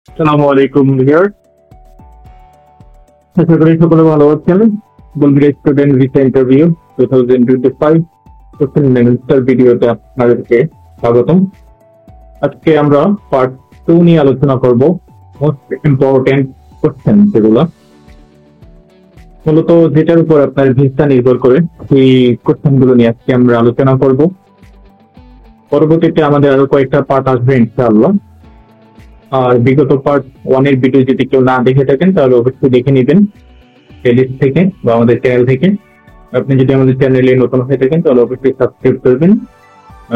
আসসালামু আলাইকুম ভিউয়ার। আশা করি সকলে ভালো আছেন। বলবি student visa interview 2025 question answer ভিডিওতে আপনাদেরকে স্বাগতম। আজকে আমরা পার্ট 2 নিয়ে আলোচনা করব। মোস্ট ইম্পর্টেন্ট কোশ্চেন যেগুলো মূলত যেটার উপর আপনার ভিসা নির্ভর করে সেই কোশ্চেন গুলো নিয়ে আজকে আমরা আলোচনা করব। পরবর্তীতে আমাদের আরো কয়েকটা পার্ট আসবে ইনশাআল্লাহ। আর বিগত পার্ট 1 এর ভিডিও যদি কেউ না দেখে থাকেন তাহলে অবশ্যই দেখে নেবেন প্লেলিস্ট থেকে বা আমাদের চ্যানেল থেকে। আপনি যদি আমাদের চ্যানেলে নতুন হয়ে থাকেন তাহলে অবশ্যই সাবস্ক্রাইব করবেন।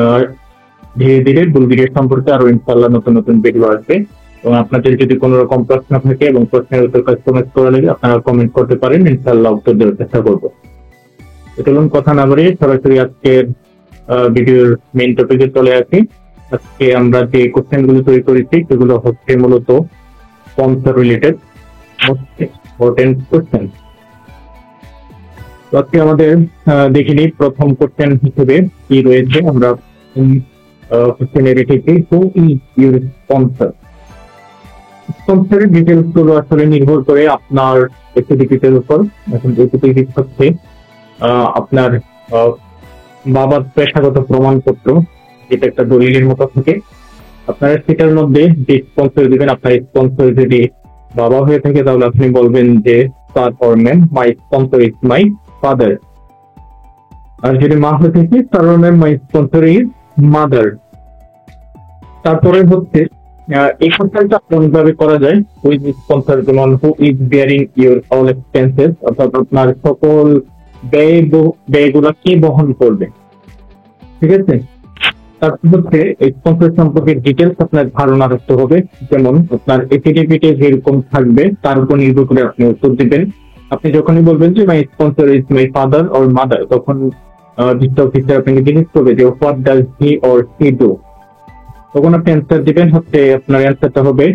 আর ধীরে ধীরে বুলগেরিয়া সম্পর্কে আরো ইনশাআল্লাহ নতুন নতুন ভিডিও আসবে। এবং আপনাদের যদি কোনো রকম প্রশ্ন থাকে এবং প্রশ্নের উত্তর কাস্টমাইজ করা লাগে আপনারা কমেন্ট করতে পারেন, ইনশাআল্লাহ উত্তর দেওয়ার চেষ্টা করবো। চলুন কথা না বাড়িয়ে সরাসরি আজকের ভিডিওর মেইন টপিকে চলে আসি। আজকে আমরা যে কোশ্চেন গুলো তৈরি করেছি সেগুলো হচ্ছে মূলত sponsor related most important question. আজকে আমাদের দেখে নিই প্রথম কোশ্চেন হিসেবে কি রয়েছে। আমরা কোশ্চেনে রেখেছি হু ইজ ইউর স্পন্সর। স্পন্সরের ডিটেলস গুলো আসলে নির্ভর করে আপনার এফিডেভিটের উপর। এখন এফিডেভিট হচ্ছে আপনার বাবার পেশাগত প্রমাণপত্র, যেটা একটা দলিলের মতো থাকে। আপনারা সেটার মধ্যে যে স্পন্সর দিবেন, আপনার স্পন্সর যদি বাবা হয়ে থাকে তাহলে আপনি বলবেন যে sir or ma'am my sponsor is my father. আর যদি মা হয়ে থাকে sir or ma'am my sponsor is mother. তারপরে হচ্ছে এই কোশ্চেনটা কোনভাবে করা যায়, উইথ স্পন্সর, যেমন who is bearing your all expenses, অর্থাৎ আপনার সকল ব্যয়গুলা কে বহন করবে। ঠিক আছে, তারপর হচ্ছে স্পন্সর সম্পর্কে ডিটেলস আপনার ধারণা রাখতে হবে। যেমন আপনার এফিডেভিটে যেরকম থাকবে তার উপর নির্ভর করে আপনি উত্তর দিবেন। আপনি যখনই বলবেন যে my sponsor is my father or mother, তখন ভিসা অফিসার আপনাকে জিজ্ঞেস করবে যে what does he or he do. তখন আপনি অ্যান্সার দিবেন হচ্ছে আপনার অ্যান্সারটা হবে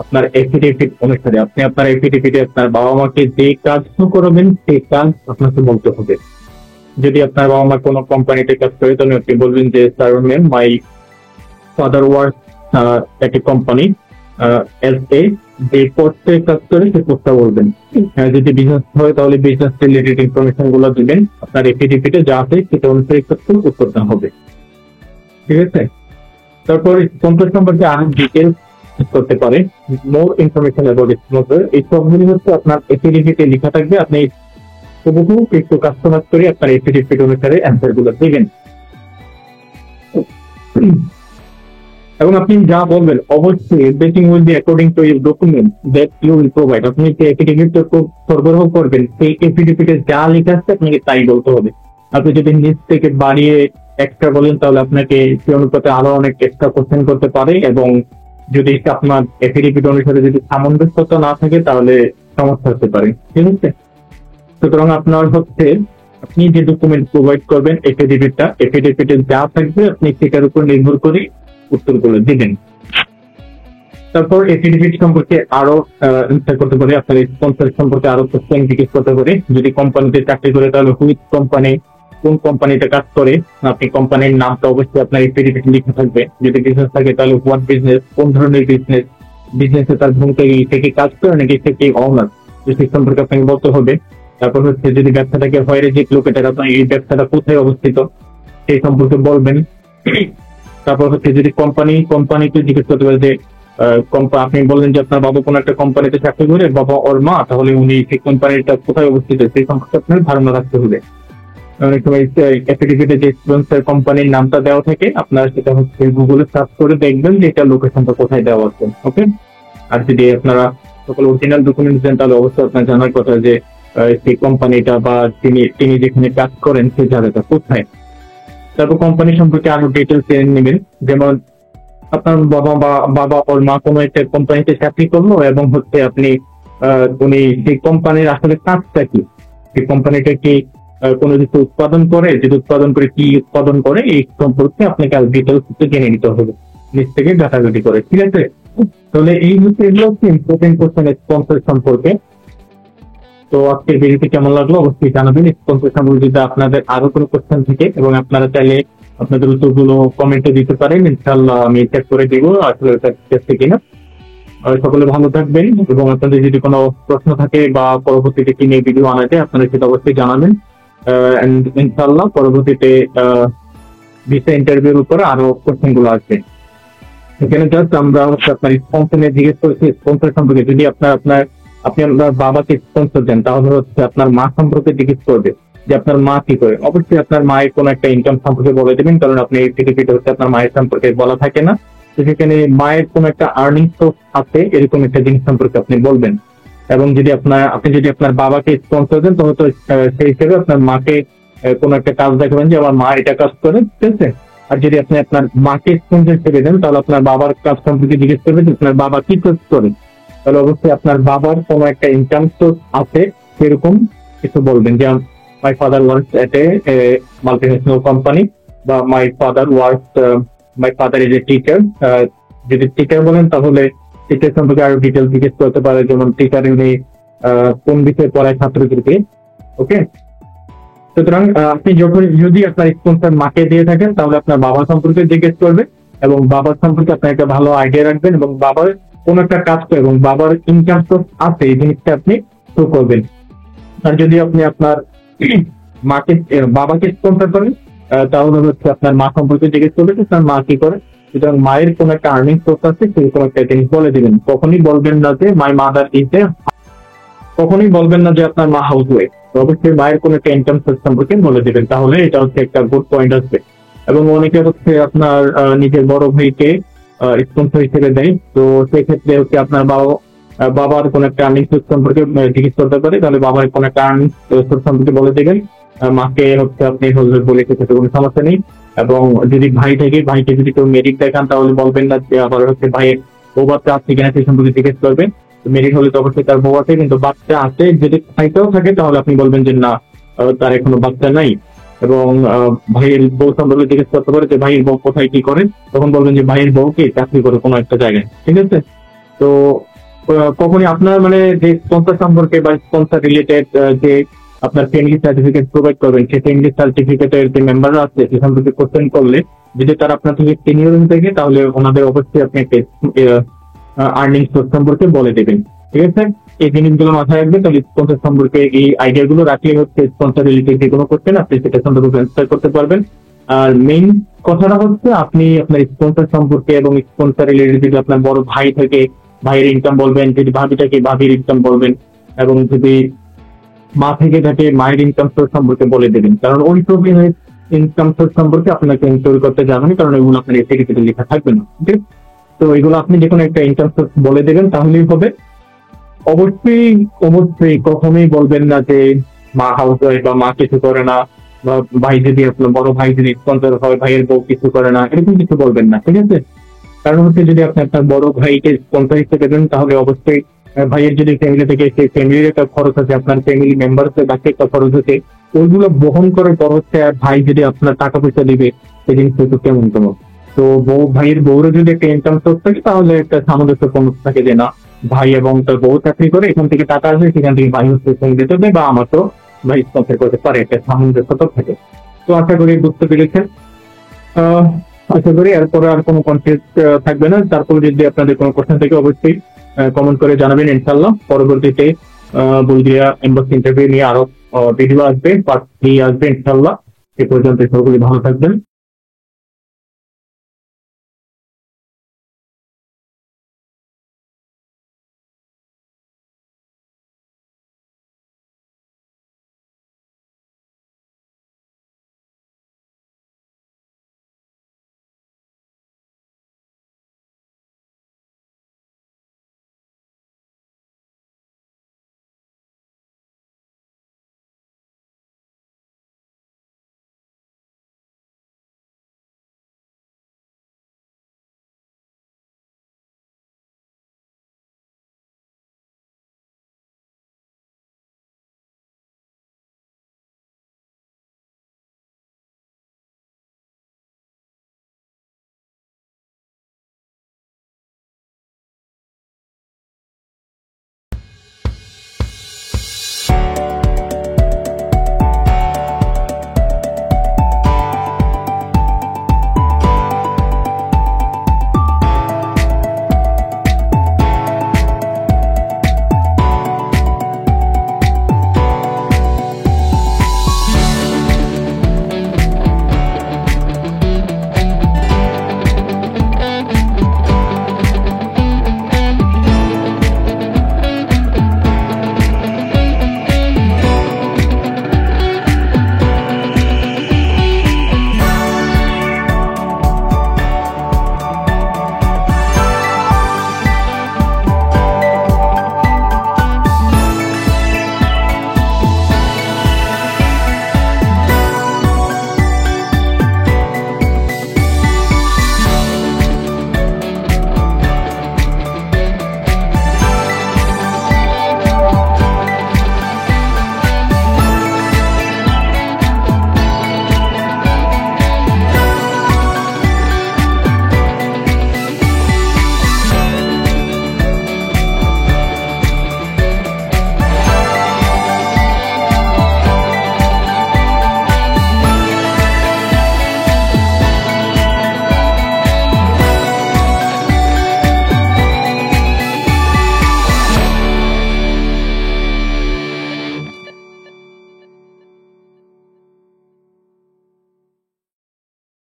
আপনার এফিডেভিট অনুসারে। আপনি আপনার এফিডেভিটে আপনার বাবা মাকে যে কাজ করবেন সেই কাজ আপনাকে বলতে হবে। যদি আপনার বাবা মা কোনো কোম্পানিতে কাজ করে তাহলে আপনি বলবেন যে sir ma'am my father work at a company as a, যে পোস্টে কাজ করে সে পোস্টটা বলবেন। যদি বিজনেস হয় তাহলে বিজনেস রিলেটেড ইনফরমেশন গুলো দিবেন। আপনার এফিডেভিটে যা আছে সেটা অনুসারে উত্তরটা হবে। ঠিক আছে, তারপর স্পন্সর সম্পর্কে আরো ডিটেলস করতে পারে, মোর ইনফরমেশন অ্যাবাউট স্পন্সর। এই সবগুলি হচ্ছে আপনার এফিডেভিটে লেখা থাকবে। আপনি হুবহু একটু কাস্টমাইজ করে আপনার এফিডেভিট অনুসারে অ্যান্সার গুলো দিবেন। এবং আপনি যা বলবেন অবশ্যই everything will be according to your document that you will provide. আপনি যে এফিডেভিট সরবরাহ করবেন সেই এফিডেভিটে যা লেখা আছে আপনাকে তাই বলতে হবে। আপনি যদি নিজ থেকে বাড়িয়ে এক্সট্রা বলেন তাহলে আপনাকে সে অনুপাতে আরো অনেক এক্সট্রা কোশ্চেন করতে পারে, এবং যদি আপনার এফিডেভিট অনুসারে যদি সামঞ্জস্যতা না থাকে তাহলে সমস্যা হতে পারে। ঠিক আছে, সুতরাং আপনার হচ্ছে আপনি যে ডকুমেন্ট প্রোভাইড করবেন এফিডেভিটে যা থাকবে আপনি সেটার উপর নির্ভর করে উত্তরগুলো দিবেন। তারপর এফিডেভিট সম্পর্কে আরো অ্যান্সার করতে পারে, আপনার স্পন্সর সম্পর্কে আরো কোশ্চেন জিজ্ঞেস করতে পারে। যদি কোম্পানিতে চাকরি করে তাহলে হুইচ কোম্পানি, কোন কোম্পানিতে কাজ করে, আপনি কোম্পানির নামটা অবশ্যই আপনার এফিডেভিট লিখে থাকবে। যদি বিজনেস থাকে তাহলে হোয়াট বিজনেস, কোন ধরনের বিজনেস, বিজনেসে তার ভূমিকা থেকে কাজ করে নাকি থেকে অনার, সেই সম্পর্কে আপনাকে বলতে হবে। তারপর হচ্ছে যদি ব্যবসাটাকে হয় রেজিট লোকেটের, আপনার এই ব্যবসাটা কোথায় অবস্থিত সেই সম্পর্কে বলবেন। তারপর হচ্ছে যদি কোম্পানিকে জিজ্ঞেস করতে পারে যে আপনি বললেন যে আপনার বাবা কোনো একটা কোম্পানিতে চাকরি করে, বাবা ওর মা, তাহলে উনি সেই কোম্পানিটা কোথায় অবস্থিত সেই সম্পর্কে আপনার ধারণা রাখতে হবে। অনেক সময় এফিডেভিটে যে স্পন্সর কোম্পানির নামটা দেওয়া থাকে আপনারা সেটা হচ্ছে গুগলে সার্চ করে দেখবেন যে এটা লোকেশনটা কোথায় দেওয়া আছে। ওকে, আর যদি আপনারা সকল অরিজিনাল ডকুমেন্টস দেন তাহলে অবশ্যই আপনার জানার কথা যে সেই কোম্পানিটা বা তিনি যেখানে কাজ করেন সেই জায়গাটা কোথায়। তারপর কোম্পানি সম্পর্কে আরো ডিটেলস জেনে নেবেন। যেমন আপনার বাবা ওর মা কোনো একটা কোম্পানিতে চাকরি করলো এবং হচ্ছে আপনি উনি সেই কোম্পানির আসলে কাজটা কি, সেই কোম্পানিটা কি কোনো কিছু উৎপাদন করে, যদি উৎপাদন করে কি উৎপাদন করে এই সম্পর্কে আপনাকে আরো ডিটেলস জেনে নিতে হবে নিজ থেকে ঘাটাঘাটি করে। ঠিক আছে, তাহলে এই হচ্ছে এগুলো হচ্ছে ইম্পর্টেন্ট কোশ্চেন স্পন্সর সম্পর্কে। তো আজকের ভিডিওটি কেমন লাগলো অবশ্যই জানাবেন। স্পন্সর সম্পর্কে যদি আপনাদের আরো কোনো কোশ্চেন থাকে এবং আপনারা চাইলে আপনাদের উত্তরগুলো কমেন্টে দিতে পারেন, ইনশাআল্লাহ আমি চেক করে দিব আসলে এটা কিনা। সকলে ভালো থাকবেন, এবং আপনাদের যদি কোনো প্রশ্ন থাকে বা পরবর্তীতে কি নিয়ে ভিডিও আনা যায় আপনারা সেটা অবশ্যই জানাবেন। ইনশাল্লাহ পরবর্তীতে ভিসা ইন্টারভিউর উপর আরো কোশ্চেন গুলো আসবে। এখানে জাস্ট আমরা হচ্ছে আপনার স্পন্সর জিজ্ঞেস করেছি, স্পন্সর সম্পর্কে যদি আপনি আপনার বাবাকে স্পন্সর দেন তাহলে হচ্ছে আপনার মা সম্পর্কে জিজ্ঞেস করবে যে আপনার মা কি করে। অবশ্যই আপনার মায়ের কোনো একটা ইনকাম সম্পর্কে বলে দেবেন, কারণ আপনি এই সার্টিফিকেট হচ্ছে আপনার মায়ের সম্পর্কে বলা থাকে না। তো সেখানে মায়ের কোনো একটা আর্নিং সোর্স আছে এরকম একটা জিনিস সম্পর্কে আপনি বলবেন। এবং আপনি যদি আপনার বাবাকে স্পন্সর দেন তাহলে তো সেই হিসেবে আপনার মাকে কোনো একটা কাজ দেখাবেন যে আমার মা এটা কাজ করে, ঠিক আছে। আর যদি আপনি আপনার মাকে স্পন্সর হিসেবে দেন তাহলে আপনার বাবার কাজ সম্পর্কে জিজ্ঞেস করবেন যে আপনার বাবা কি কাজ করে। তাহলে অবশ্যই আপনার বাবার কোনো একটা ইনকাম সোর্স আছে সেরকম কিছু বলবেন, যে my father works at a multinational company, বা my father is a teacher. যদি টিচার বলেন তাহলে টিচার সম্পর্কে আরো ডিটেল জিজ্ঞেস করতে পারে, যেমন টিচার উনি কোন বিষয়ে পড়ায় ছাত্রদেরকে। ওকে, সুতরাং আপনি যদি আপনার স্পন্সর মাকে দিয়ে থাকেন তাহলে আপনার বাবা সম্পর্কে জিজ্ঞেস করবে, এবং বাবার সম্পর্কে আপনার একটা ভালো আইডিয়া রাখবেন, এবং বাবার কোন একটা কাজ করে এবং বাবার ইনকাম সোর্স আছে এই জিনিসটা আপনি শো করবেন। আর যদি আপনি আপনার বাবাকে স্পন্সর করেন তাহলে হচ্ছে আপনার মা সম্পর্কে জিজ্ঞেস করবে যে আপনার মা কি করে। সুতরাং মায়ের কোন একটা আর্নিং সোর্স আছে সেরকম একটা জিনিস বলে দিবেন। কখনই বলবেন না যে মাই মাদার ইজ এ, কখনোই বলবেন না যে আপনার মা হাউস ওয়াইফ। অবশ্যই মায়ের কোন একটা ইনকাম সোর্স সম্পর্কে বলে দিবেন, তাহলে এটা হচ্ছে একটা গুড পয়েন্ট আসবে। এবং অনেকে হচ্ছে আপনার নিজের বড় ভাইকে স্পন্সর হিসেবে দেয়, তো সেক্ষেত্রে হচ্ছে আপনার বাবার কোন একটা আর্নিং সোর্স সম্পর্কে জিজ্ঞেস করতে পারে, তাহলে বাবার কোন একটা আর্নিং সোর্স সম্পর্কে বলে দেবেন। মাকে হচ্ছে আপনি হোল্ডার বলে সেটা কোনো সমস্যা নেই। এবং যদি ভাইকে যদি কেউ মেরিট দেখান তাহলে বলবেন না যে আবার হচ্ছে ভাইয়ের বউ বাচ্চা আছে কিনা সেই সম্পর্কে জিজ্ঞেস করবেন। মেরিট হলে তো অবশ্যই তার বউ আছে, কিন্তু বাচ্চা আছে যদি ভাইটাও থাকে তাহলে আপনি বলবেন যে না তার এখনো বাচ্চা নাই। এবং ভাইয়ের বউ সম্পর্কে জিজ্ঞেস করতে পারে যে ভাইয়ের বউ কোথায় কি করে, তখন বলবেন যে ভাইয়ের বউ কি চাকরি করে কোনো একটা জায়গায়, ঠিক আছে। তো কখনই আপনার মানে যে স্পন্সর সম্পর্কে বা স্পন্সর রিলেটেড যে আপনার ফ্যামিলি সার্টিফিকেট প্রোভাইড করবেন, সেই ফ্যামিলি সার্টিফিকেটের যে মেম্বাররা আছে সে সম্পর্কে কোশ্চেন করলে যদি তারা আপনার থেকে সিনিয়র হয়ে থাকে তাহলে ওনাদের অবশ্যই আপনি আর্নিং সোর্স সম্পর্কে বলে দেবেন, ঠিক আছে। এই জিনিসগুলো মাথায় রাখবেন, তাহলে স্পন্সর সম্পর্কে এই আইডিয়া গুলো রাখলে হচ্ছে স্পন্সর রিলেটেড যে কোনো কোশ্চেন আপনি সেটা সম্পর্কে অ্যান্সার করতে পারবেন। আর মেইন কথাটা হচ্ছে আপনি আপনার স্পন্সর সম্পর্কে এবং স্পন্সর রিলেটেড যদি আপনার বড় ভাই থাকে ভাইয়ের ইনকাম বলবেন, যদি ভাবি থাকে ভাবির ইনকাম বলবেন, এবং যদি মা থেকে থাকে মায়ের ইনকাম সোর্স সম্পর্কে বলে দেবেন। কারণ ওই সব ইনকাম সোর্স সম্পর্কে আপনাকে তৈরি করতে যাবেন, কারণ এগুলো আপনার এই সার্টিফিকেটে লেখা থাকবে না, ঠিক আছে। তো এগুলো আপনি যে কোনো একটা ইনকাম সোর্স বলে দেবেন তাহলেই হবে। অবশ্যই কখনোই বলবেন না যে মা হাউস ওয়াইফ বা মা কিছু করে না, বা ভাই যদি আপনার বড় ভাই যদি স্পন্সর হয় ভাইয়ের বউ কিছু করে না, এরকম কিছু বলবেন না, ঠিক আছে। কারণ হচ্ছে যদি আপনি আপনার বড় ভাইকে স্পন্সর হিসেবে দেন তাহলে অবশ্যই ভাইয়ের যদি ফ্যামিলি থেকে সেই ফ্যামিলির একটা খরচ আছে, আপনার ফ্যামিলি মেম্বারসের বাকি একটা খরচ আছে, ওইগুলো বহন করার পর হচ্ছে আর ভাই যদি আপনার টাকা পয়সা দিবে সেই জিনিসটা তো কেমন কেমন। তো ভাইয়ের বউরে যদি একটা ইনকাম সোর্স থাকে তাহলে একটা সামঞ্জস্যপূর্ণ থাকে যে না ভাই এবং তার বউ চাকরি করে, এখান থেকে টাকা আসবে সেখান থেকে ভাই হচ্ছে দিতে হবে, বা আমার তো ভাই স্পন্সর করতে পারে, একটা সামঞ্জস্য তো থাকে। তো আশা করি বুঝতে পেরেছেন। আশা করি এরপরে আর কোনো কনফিউজ থাকবে না। তারপরে যদি আপনাদের কোনো কোশ্চেন থাকে অবশ্যই কমেন্ট করে জানাবেন। ইনশাল্লাহ পরবর্তীতে বুলগেরিয়া এমবাসি ইন্টারভিউ নিয়ে আরো ভিডিও আসবে, পার্ট 3 আসবে ইনশাল্লাহ। এ পর্যন্ত সকলে ভালো থাকবেন।